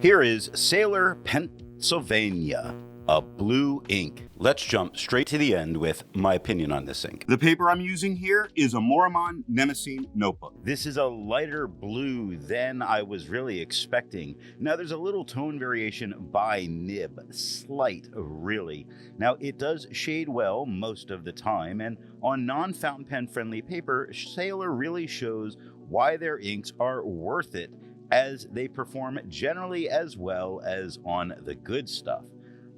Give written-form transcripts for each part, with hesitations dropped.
Here is Sailor Pennsylvania, a blue ink. Let's jump straight to the end with my opinion on this ink. The paper I'm using here is a Maruman Mnemosyne Notebook. This is a lighter blue than I was really expecting. Now there's a little tone variation by nib, slight really. Now it does shade well most of the time, and on non-fountain pen friendly paper, Sailor really shows why their inks are worth it, as they perform generally as well as on the good stuff.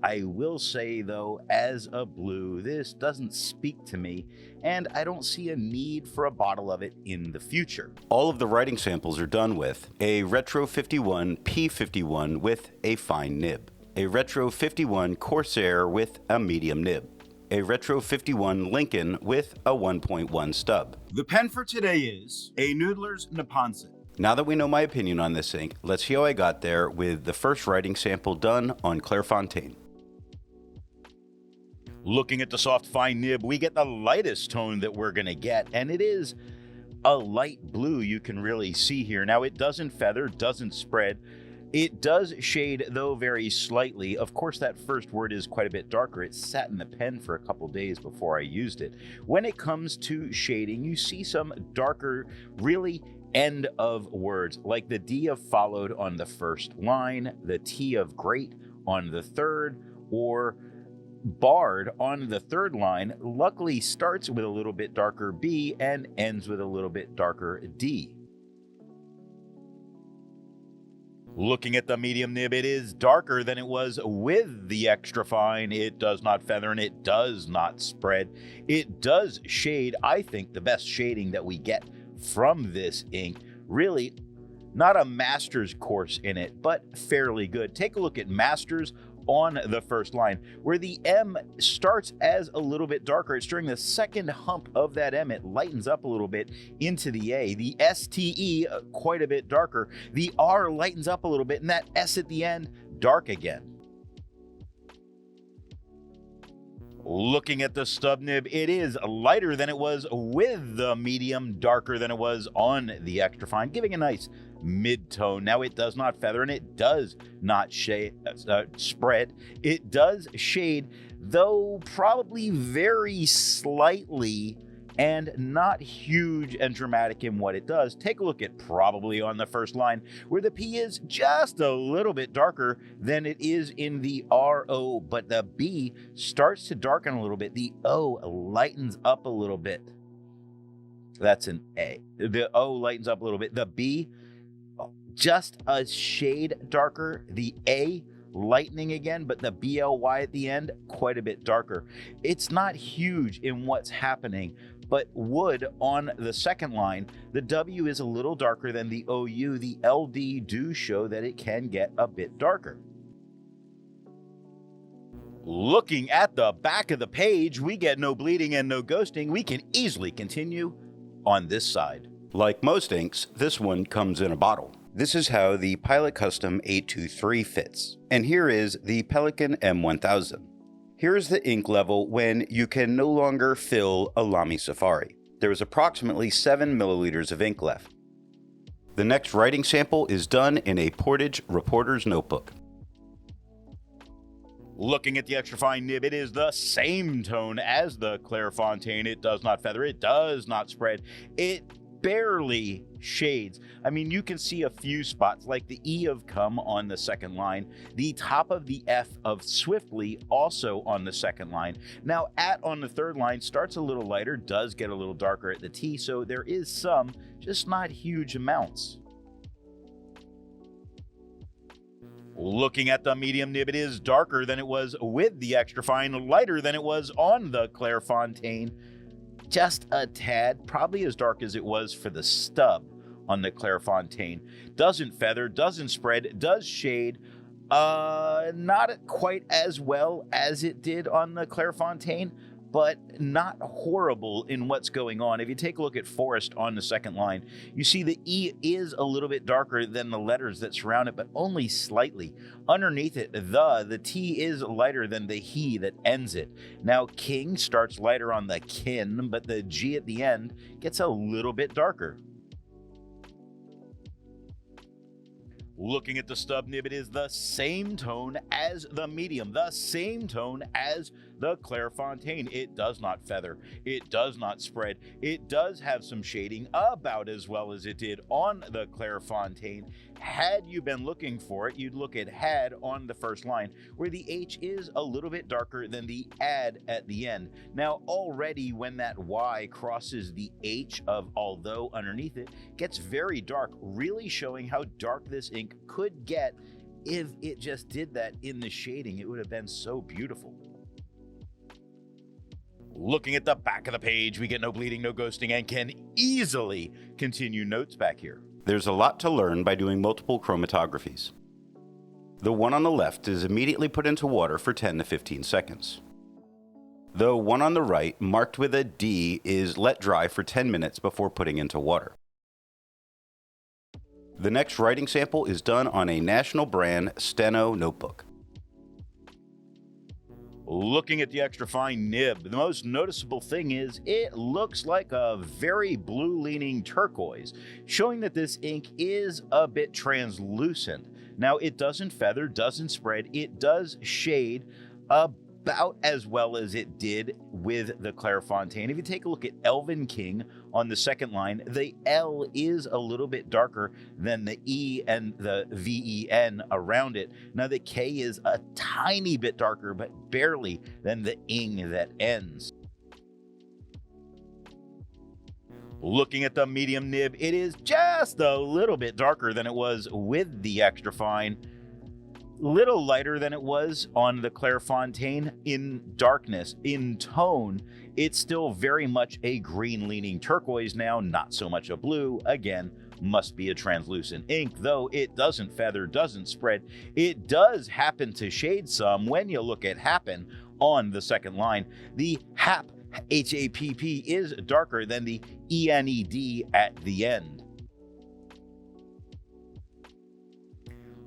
I will say though, as a blue, this doesn't speak to me, and I don't see a need for a bottle of it in the future. All of the writing samples are done with a Retro 51 P51 with a fine nib, a Retro 51 Corsair with a medium nib, a Retro 51 Lincoln with a 1.1 stub. The pen for today is a Noodler's Neponset. Now that we know my opinion on this ink, let's see how I got there with the first writing sample done on Clairfontaine. Looking at the soft fine nib, we get the lightest tone that we're gonna get, and it is a light blue you can really see here. Now it doesn't feather, doesn't spread. It does shade though very slightly. Of course that first word is quite a bit darker. It sat in the pen for a couple days before I used it. When it comes to shading, you see some darker, really end of words, like the D of followed on the first line, the T of great on the third, or barred on the third line. Luckily starts with a little bit darker B and ends with a little bit darker D. Looking at the medium nib, it is darker than it was with the extra fine. It does not feather and it does not spread. It does shade, I think, the best shading that we get from this ink. Really not a master's course in it, but fairly good. Take a look at masters on the first line, where the M starts as a little bit darker. It's during the second hump of that M, it lightens up a little bit into the A. The STE, quite a bit darker. The R lightens up a little bit, and that S at the end, dark again. Looking at the stub nib, it is lighter than it was with the medium, darker than it was on the extra fine, giving a nice mid-tone. Now it does not feather and it does not spread. It does shade, though probably very slightly and not huge and dramatic in what it does. Take a look at probably on the first line, where the P is just a little bit darker than it is in the RO, but the B starts to darken a little bit. The O lightens up a little bit. That's an A. The O lightens up a little bit. The B, just a shade darker. The A lightening again, but the BLY at the end, quite a bit darker. It's not huge in what's happening, but wood on the second line, the W is a little darker than the OU. The LD do show that it can get a bit darker. Looking at the back of the page, we get no bleeding and no ghosting. We can easily continue on this side. Like most inks, this one comes in a bottle. This is how the Pilot Custom 823 fits. And here is the Pelican M1000. Here is the ink level when you can no longer fill a Lamy Safari. There is approximately 7 milliliters of ink left. The next writing sample is done in a Portage Reporter's Notebook. Looking at the extra fine nib, it is the same tone as the Clairfontaine. It does not feather, it does not spread. It barely shades. I mean, you can see a few spots like the E of come on the second line, the top of the F of swiftly also on the second line. Now at on the third line starts a little lighter, does get a little darker at the T, so there is some, just not huge amounts. Looking at the medium nib, it is darker than it was with the extra fine, lighter than it was on the Clairfontaine. Just a tad, probably as dark as it was for the stub on the Clairfontaine. Doesn't feather, doesn't spread, does shade, not quite as well as it did on the Clairfontaine, but not horrible in what's going on. If you take a look at Forest on the second line, you see the E is a little bit darker than the letters that surround it, but only slightly. Underneath it, the T is lighter than the he that ends it. Now, King starts lighter on the kin, but the G at the end gets a little bit darker. Looking at the stub nib, it is the same tone as the medium, the same tone as the Clairfontaine. It does not feather, it does not spread, it does have some shading about as well as it did on the Clairfontaine. Had you been looking for it, you'd look at had on the first line, where the H is a little bit darker than the ad at the end. Now, already when that Y crosses the H of although underneath it, gets very dark, really showing how dark this ink could get if it just did that in the shading. It would have been so beautiful. Looking at the back of the page, we get no bleeding, no ghosting, and can easily continue notes back here. There's a lot to learn by doing multiple chromatographies. The one on the left is immediately put into water for 10 to 15 seconds. The one on the right, marked with a D, is let dry for 10 minutes before putting into water. The next writing sample is done on a national brand Steno notebook. Looking at the extra fine nib, the most noticeable thing is it looks like a very blue-leaning turquoise, showing that this ink is a bit translucent. Now, it doesn't feather, doesn't spread, it does shade about as well as it did with the Clairfontaine. If you take a look at Elven King on the second line, the L is a little bit darker than the E and the VEN around it. Now the K is a tiny bit darker, but barely, than the ing that ends. Looking at the medium nib, it is just a little bit darker than it was with the extra fine. Little lighter than it was on the Clairfontaine in darkness. In tone, it's still very much a green-leaning turquoise now, not so much a blue. Again, must be a translucent ink, though it doesn't feather, doesn't spread. It does happen to shade some when you look at happen on the second line. The hap, H-A-P-P, is darker than the E-N-E-D at the end.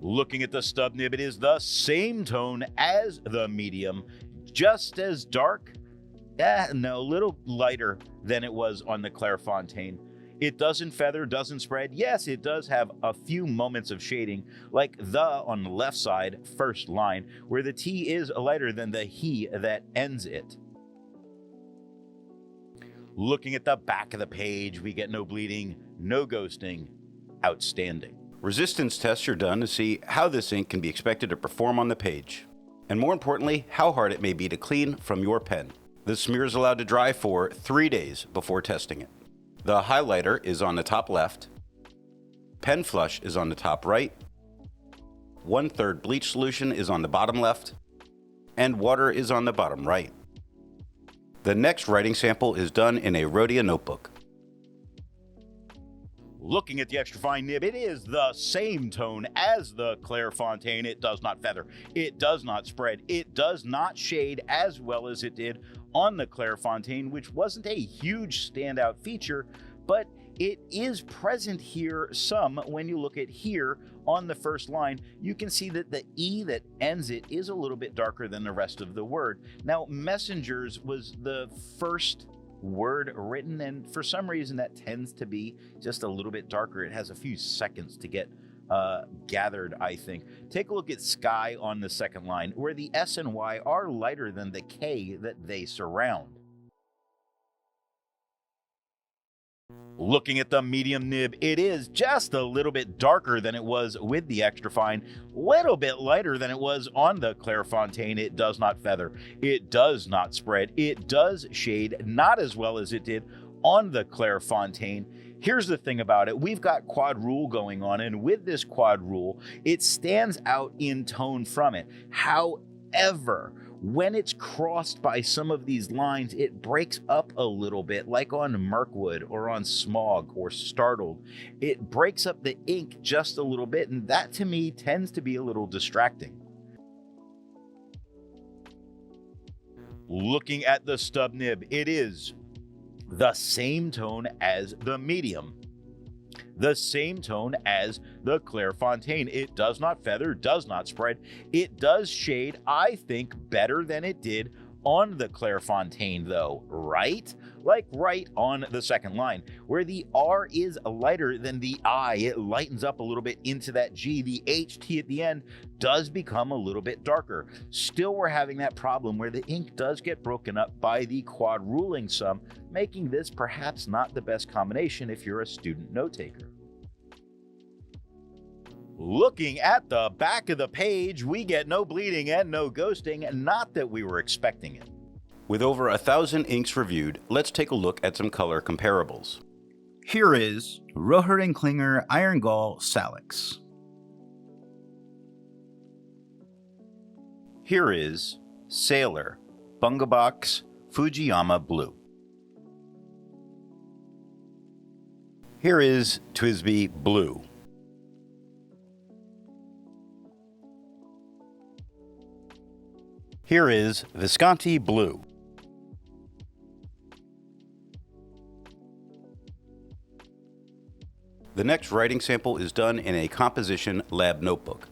Looking at the stub nib, it is the same tone as the medium, just as dark, no, a little lighter than it was on the Clairfontaine. It doesn't feather, doesn't spread. Yes, it does have a few moments of shading, like the on the left side, first line, where the T is lighter than the he that ends it. Looking at the back of the page, we get no bleeding, no ghosting, outstanding. Resistance tests are done to see how this ink can be expected to perform on the page, and more importantly, how hard it may be to clean from your pen. The smear is allowed to dry for 3 days before testing it. The highlighter is on the top left, pen flush is on the top right, 1/3 bleach solution is on the bottom left, and water is on the bottom right. The next writing sample is done in a Rhodia notebook. Looking at the extra fine nib, it is the same tone as the Clairfontaine. It does not feather, it does not spread, it does not shade as well as it did on the Clairfontaine, which wasn't a huge standout feature, but it is present here some. When you look at here on the first line, you can see that the E that ends it is a little bit darker than the rest of the word. Now, messengers was the first word written, and for some reason that tends to be just a little bit darker. It has a few seconds to get gathered, I think. Take a look at sky on the second line, where the S and Y are lighter than the K that they surround. Looking at the medium nib, it is just a little bit darker than it was with the extra fine, little bit lighter than it was on the Clairfontaine. It does not feather, it does not spread, it does shade, not as well as it did on the Clairfontaine. Here's the thing about it, we've got quad rule going on, and with this quad rule, it stands out in tone from it. However, when it's crossed by some of these lines, it breaks up a little bit, like on Mirkwood or on Smog or Startled. It breaks up the ink just a little bit, and that to me tends to be a little distracting. Looking at the stub nib, it is the same tone as the medium, the same tone as the Clairfontaine. It does not feather, does not spread. It does shade, I think, better than it did on the Clairfontaine though, right? Like right on the second line, where the R is lighter than the I. It lightens up a little bit into that G. The HT at the end does become a little bit darker. Still, we're having that problem where the ink does get broken up by the quad ruling sum, making this perhaps not the best combination if you're a student note taker. Looking at the back of the page, we get no bleeding and no ghosting, not that we were expecting it. With over 1,000 inks reviewed, let's take a look at some color comparables. Here is Rohrer & Klinger Iron Gall Salix. Here is Sailor Bungabox Fujiyama Blue. Here is Twisby Blue. Here is Visconti Blue. The next writing sample is done in a composition lab notebook.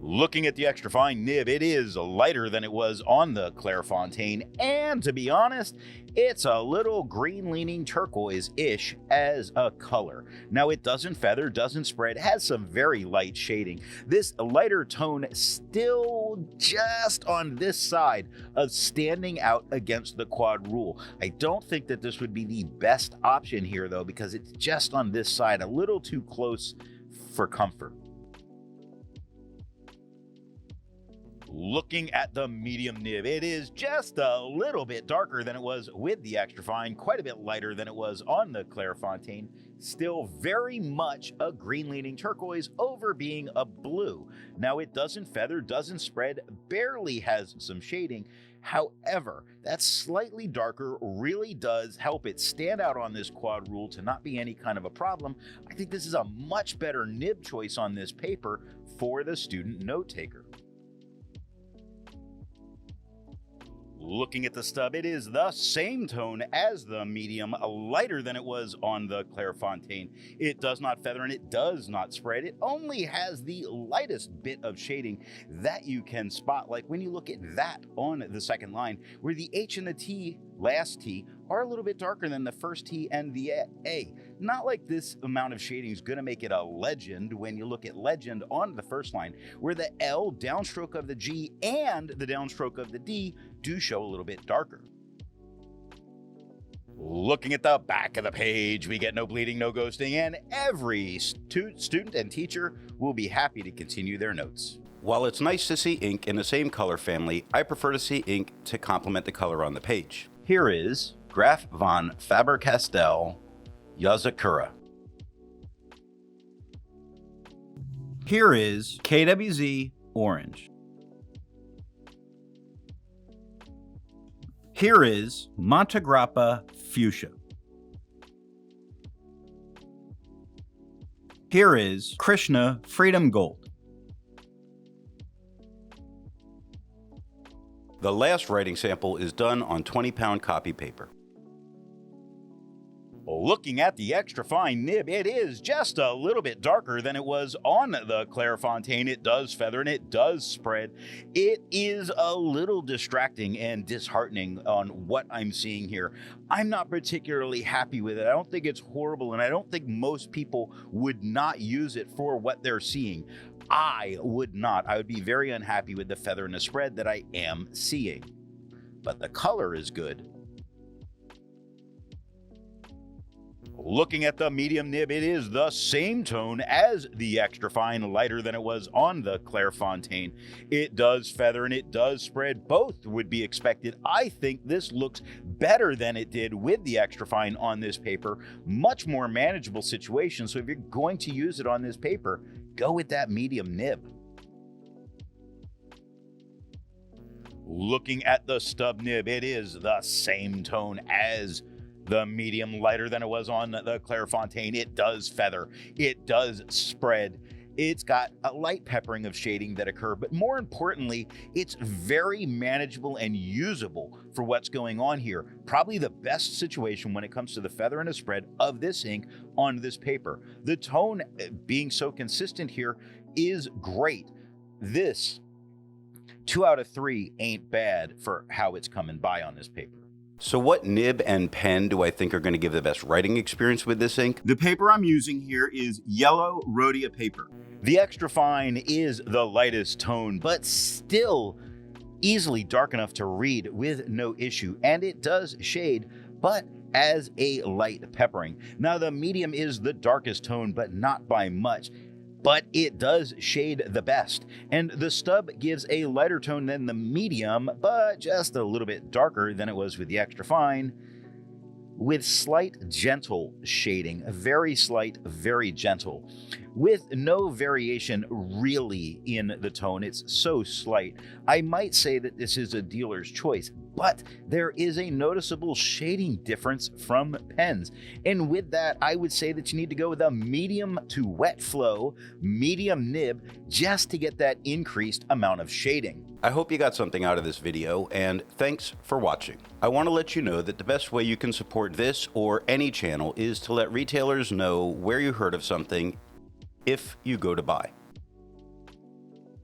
Looking at the extra fine nib, it is lighter than it was on the Clairfontaine, and to be honest, it's a little green leaning turquoise-ish as a color. Now it doesn't feather, doesn't spread, has some very light shading. This lighter tone still just on this side of standing out against the quad rule. I don't think that this would be the best option here though, because it's just on this side, a little too close for comfort. Looking at the medium nib, it is just a little bit darker than it was with the extra fine, quite a bit lighter than it was on the Clairfontaine, still very much a green leaning turquoise over being a blue. Now it doesn't feather, doesn't spread, barely has some shading. However, that slightly darker really does help it stand out on this quad rule to not be any kind of a problem. I think this is a much better nib choice on this paper for the student note taker. Looking at the stub, it is the same tone as the medium, lighter than it was on the Clairfontaine. It does not feather and it does not spread. It only has the lightest bit of shading that you can spot, like when you look at that on the second line, where the H and the T, last T, are a little bit darker than the first T and the A. Not like this amount of shading is going to make it a legend when you look at legend on the first line, where the L, downstroke of the G, and the downstroke of the D do show a little bit darker. Looking at the back of the page, we get no bleeding, no ghosting, and every student and teacher will be happy to continue their notes. While it's nice to see ink in the same color family, I prefer to see ink to complement the color on the page. Here is Graf von Faber-Castell Yazakura. Here is KWZ Orange. Here is Montegrappa Fuchsia. Here is Krishna Freedom Gold. The last writing sample is done on 20-pound copy paper. Looking at the extra fine nib, it is just a little bit darker than it was on the Clairfontaine. It does feather and it does spread. It is a little distracting and disheartening on what I'm seeing here. I'm not particularly happy with it. I don't think it's horrible, and I don't think most people would not use it for what they're seeing. I would not. I would be very unhappy with the feather and the spread that I am seeing. But the color is good. Looking at the medium nib, it is the same tone as the extra fine, lighter than it was on the Clairfontaine. It does feather and it does spread. Both would be expected. I think this looks better than it did with the extra fine on this paper. Much more manageable situation. So if you're going to use it on this paper, go with that medium nib. Looking at the stub nib, it is the same tone as the medium, lighter than it was on the Clairfontaine. It does feather, it does spread. It's got a light peppering of shading that occur, but more importantly, it's very manageable and usable for what's going on here. Probably the best situation when it comes to the feather and the spread of this ink on this paper. The tone being so consistent here is great. This 2 out of 3 ain't bad for how it's coming by on this paper. So what nib and pen do I think are going to give the best writing experience with this ink? The paper I'm using here is yellow Rhodia paper. The extra fine is the lightest tone, but still easily dark enough to read with no issue, and it does shade, but as a light peppering. Now the medium is the darkest tone, but not by much, but it does shade the best. And the stub gives a lighter tone than the medium, but just a little bit darker than it was with the extra fine, with slight gentle shading, very slight, very gentle, with no variation really in the tone. It's so slight. I might say that this is a dealer's choice, but there is a noticeable shading difference from pens. And with that, I would say that you need to go with a medium to wet flow, medium nib, just to get that increased amount of shading. I hope you got something out of this video, and thanks for watching. I want to let you know that the best way you can support this or any channel is to let retailers know where you heard of something if you go to buy.